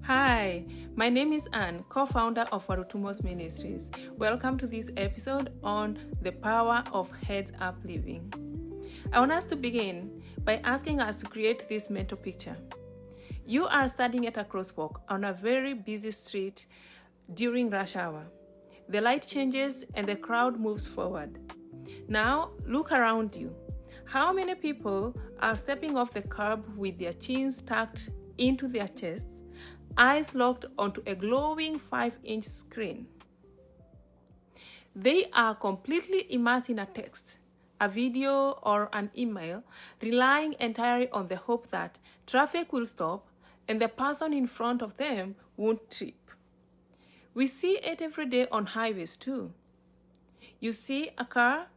Hi, my name is Anne, co-founder of Warutumo's Ministries. Welcome to this episode on the power of heads up living. I want us to begin by asking us to create this mental picture. You are standing at a crosswalk on a very busy street during rush hour. The light changes and the crowd moves forward. Now, look around you. How many people are stepping off the curb with their chins tucked into their chests, eyes locked onto a glowing 5-inch screen? They are completely immersed in a text, a video, or an email, relying entirely on the hope that traffic will stop and the person in front of them won't trip. We see it every day on highways too. You see a car,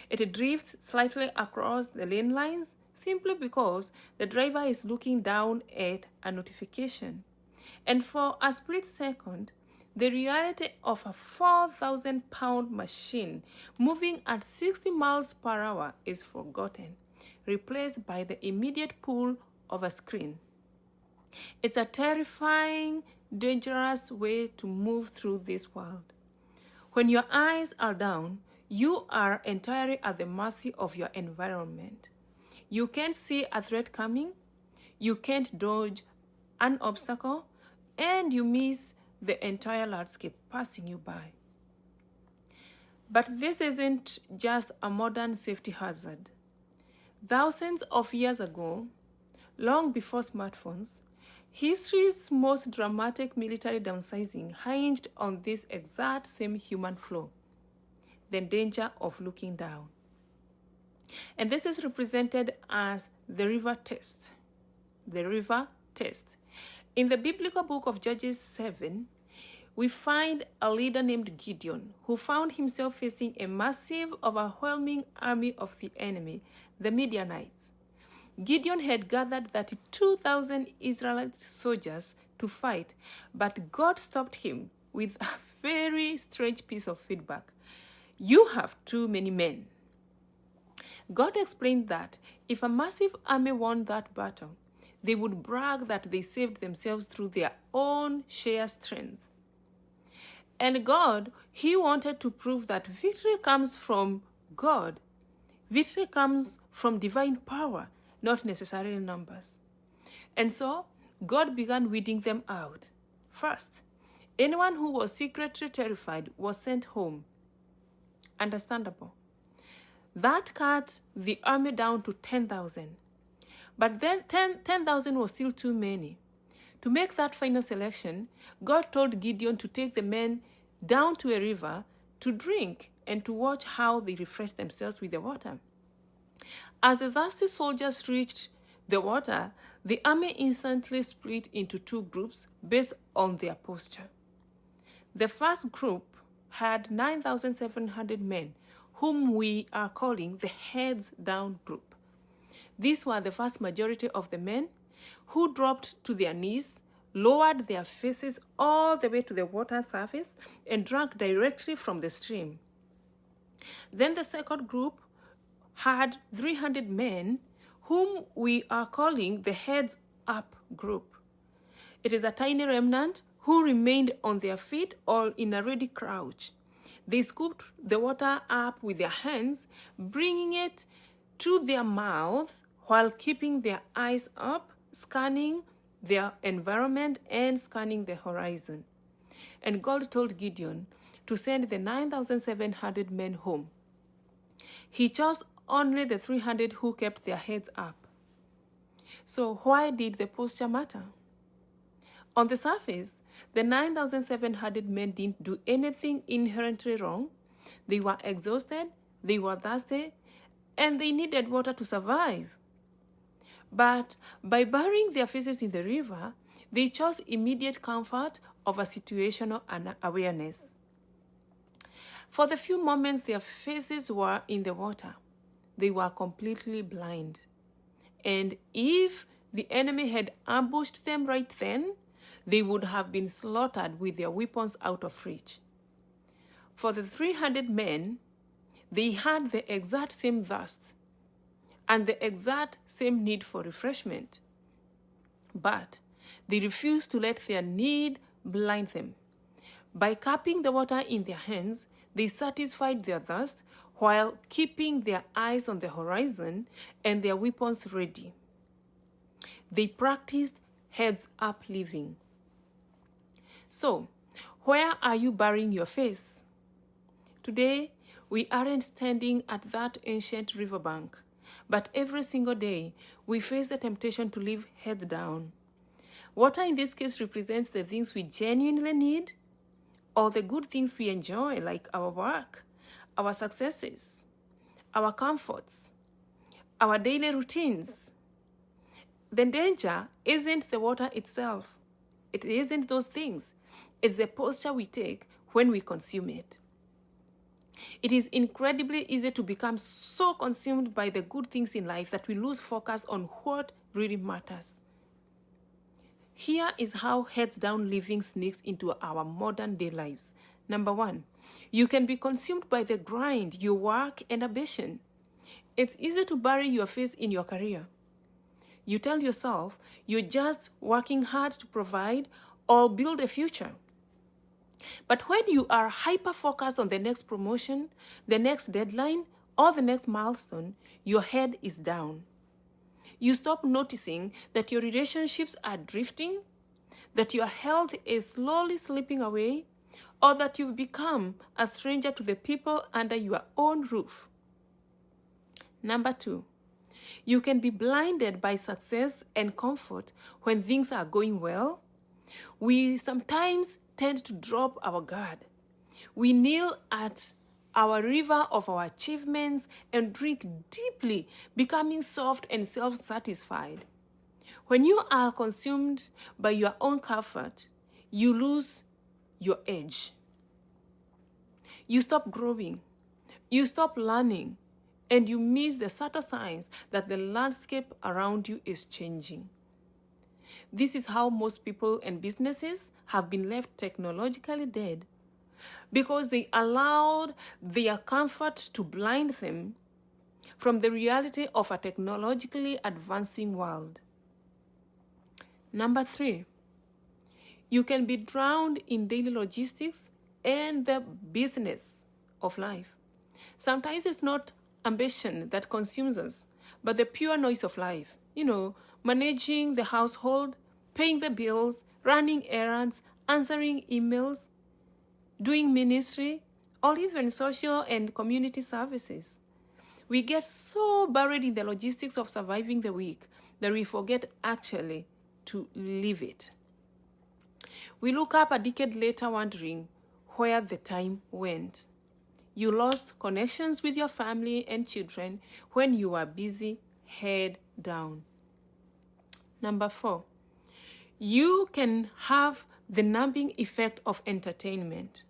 it drifts slightly across the lane lines simply because the driver is looking down at a notification. And for a split second, the reality of a 4,000-pound machine moving at 60 miles per hour is forgotten, replaced by the immediate pull of a screen. It's a terrifying, dangerous way to move through this world. When your eyes are down, you are entirely at the mercy of your environment. You can't see a threat coming, you can't dodge an obstacle, and you miss the entire landscape passing you by. But this isn't just a modern safety hazard. Thousands of years ago, long before smartphones, history's most dramatic military downsizing hinged on this exact same human flaw: the danger of looking down. And this is represented as the river test. The river test. In the biblical book of Judges 7, we find a leader named Gideon who found himself facing a massive, overwhelming army of the enemy, the Midianites. Gideon had gathered 32,000 Israelite soldiers to fight, but God stopped him with a very strange piece of feedback. You have too many men. God explained that if a massive army won that battle, they would brag that they saved themselves through their own sheer strength. And God, He wanted to prove that victory comes from God. Victory comes from divine power, not necessarily numbers. And so, God began weeding them out. First, anyone who was secretly terrified was sent home. Understandable. That cut the army down to 10,000. But then 10,000 was still too many. To make that final selection, God told Gideon to take the men down to a river to drink and to watch how they refreshed themselves with the water. As the thirsty soldiers reached the water, the army instantly split into two groups based on their posture. The first group had 9,700 men, whom we are calling the heads down group. These were the vast majority of the men who dropped to their knees, lowered their faces all the way to the water surface, and drank directly from the stream. Then the second group had 300 men, whom we are calling the heads up group. It is a tiny remnant who remained on their feet or in a ready crouch. They scooped the water up with their hands, bringing it to their mouths while keeping their eyes up, scanning their environment and scanning the horizon. And God told Gideon to send the 9,700 men home. He chose only the 300 who kept their heads up. So why did the posture matter? On the surface, the 9,700 men didn't do anything inherently wrong. They were exhausted, they were thirsty, and they needed water to survive. But by burying their faces in the river, they chose immediate comfort over situational awareness. For the few moments their faces were in the water, they were completely blind. And if the enemy had ambushed them right then, they would have been slaughtered with their weapons out of reach. For the 300 men, they had the exact same thirst and the exact same need for refreshment. But They refuse to let their need blind them. By cupping the water in their hands, they satisfied their thirst while keeping their eyes on the horizon and their weapons ready. They practiced heads-up living. So, where are you burying your face? Today, we aren't standing at that ancient riverbank, but every single day, we face the temptation to live heads down. Water in this case represents the things we genuinely need, or the good things we enjoy, like our work, our successes, our comforts, our daily routines. The danger isn't the water itself. It isn't those things. It's the posture we take when we consume it. It is incredibly easy to become so consumed by the good things in life that we lose focus on what really matters. Here is how heads-down living sneaks into our modern day lives. Number 1, you can be consumed by the grind, your work, and ambition. It's easy to bury your face in your career. You tell yourself you're just working hard to provide or build a future. But when you are hyper-focused on the next promotion, the next deadline, or the next milestone, your head is down. You stop noticing that your relationships are drifting, that your health is slowly slipping away, or that you've become a stranger to the people under your own roof. Number 2, you can be blinded by success and comfort when things are going well. We sometimes tend to drop our guard. We kneel at our river of our achievements and drink deeply, becoming soft and self-satisfied. When you are consumed by your own comfort, you lose your edge. You stop growing, you stop learning, and you miss the subtle signs that the landscape around you is changing. This is how most people and businesses have been left technologically dead, because they allowed their comfort to blind them from the reality of a technologically advancing world. Number 3, you can be drowned in daily logistics and the business of life. Sometimes it's not ambition that consumes us, but the pure noise of life. Managing the household, paying the bills, running errands, answering emails, doing ministry, or even social and community services. We get so buried in the logistics of surviving the week that we forget actually to live it. We look up a decade later wondering where the time went. You lost connections with your family and children when you were busy, head down. Number 4, you can have the numbing effect of entertainment.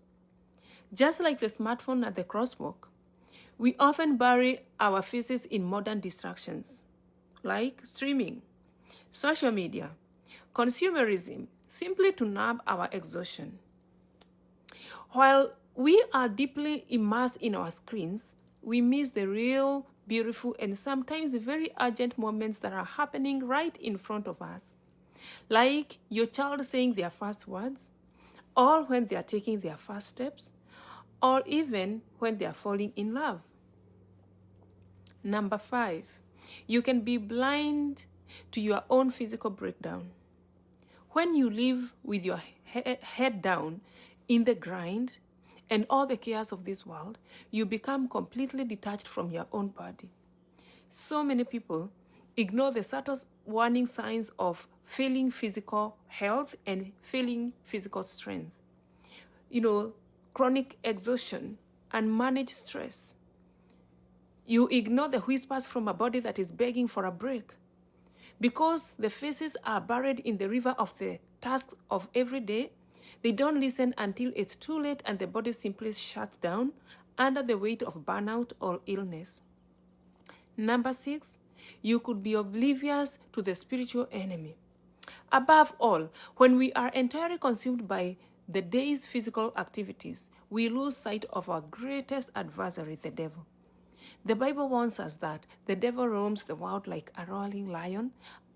Just like the smartphone at the crosswalk, we often bury our faces in modern distractions, like streaming, social media, consumerism, simply to numb our exhaustion. While we are deeply immersed in our screens, we miss the real, beautiful, and sometimes very urgent moments that are happening right in front of us. Like your child saying their first words, or when they are taking their first steps, or even when they are falling in love. Number 5, you can be blind to your own physical breakdown. When you live with your head down in the grind and all the chaos of this world, you become completely detached from your own body. So many people ignore the subtle warning signs of failing physical health and failing physical strength. Chronic exhaustion, unmanaged stress. You ignore the whispers from a body that is begging for a break. Because the faces are buried in the river of the tasks of every day, they don't listen until it's too late and the body simply shuts down under the weight of burnout or illness. Number 6, you could be oblivious to the spiritual enemy. Above all, when we are entirely consumed by the day's physical activities, we lose sight of our greatest adversary, the devil. The Bible warns us that the devil roams the world like a roaring lion,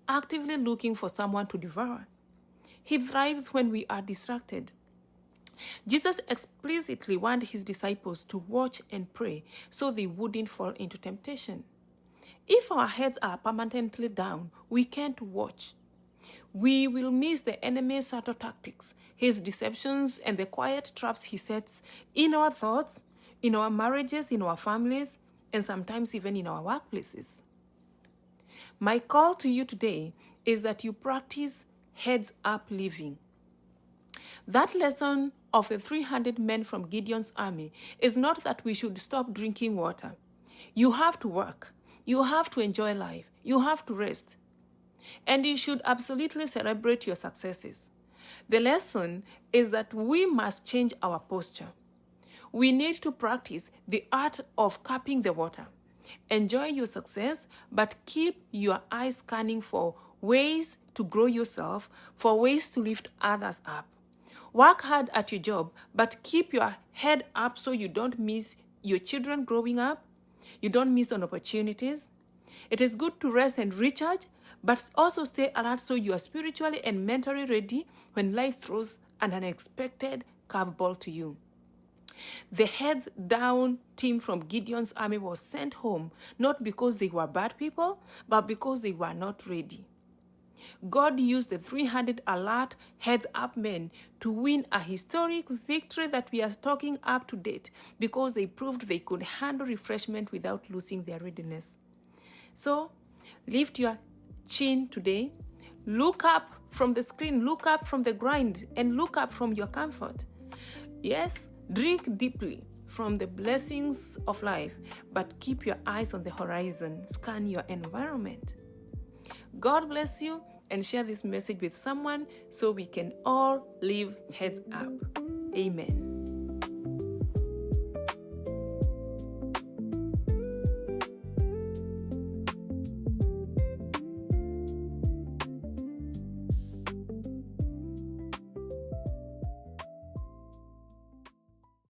actively looking for someone to devour. He thrives when we are distracted. Jesus explicitly warned his disciples to watch and pray so they wouldn't fall into temptation. If our heads are permanently down, we can't watch. We will miss the enemy's subtle tactics, his deceptions, and the quiet traps he sets in our thoughts, in our marriages, in our families, and sometimes even in our workplaces. My call to you today is that you practice heads-up living. That lesson of the 300 men from Gideon's army is not that we should stop drinking water. You have to work. You have to enjoy life. You have to rest. And you should absolutely celebrate your successes. The lesson is that we must change our posture. We need to practice the art of cupping the water. Enjoy your success, but keep your eyes scanning for ways to grow yourself, for ways to lift others up. Work hard at your job, but keep your head up so you don't miss your children growing up. You don't miss on opportunities. It is good to rest and recharge, but also stay alert so you are spiritually and mentally ready when life throws an unexpected curveball to you. The heads down team from Gideon's army was sent home not because they were bad people, but because they were not ready. God used the 300 alert heads-up men to win a historic victory that we are talking up to date because they proved they could handle refreshment without losing their readiness. So, lift your chin today. Look up from the screen, look up from the grind, and look up from your comfort. Yes, drink deeply from the blessings of life, but keep your eyes on the horizon. Scan your environment. God bless you, and share this message with someone so we can all live heads up. Amen.